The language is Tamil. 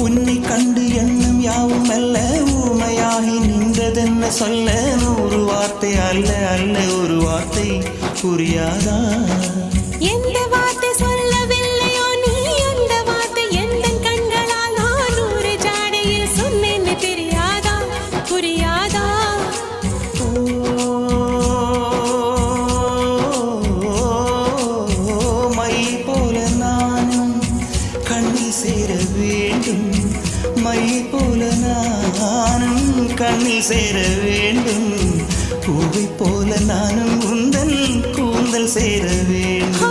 உன்னை கண்டு எண்ணம் யாவும் அல்ல ஊமையாகி நின்றதென்ன சொல்ல 100 வார்த்தை அல்ல அல்ல ஒரு வார்த்தை புரியாதா எந்த வார்த்தை சொல்லவில்லையோ நீ அந்த வார்த்தை எந்த கண்களால் நான் 100 ஜாடையில் சொன்னேன்னு தெரியாதா புரியாதா மை போல நானும் கண்ணில் சேர வேண்டும் மை போல நானும் கண்ணில் சேர வேண்டும் பூவை போல நானும் உந்தன் கூந்தல் சேர வேண்டும்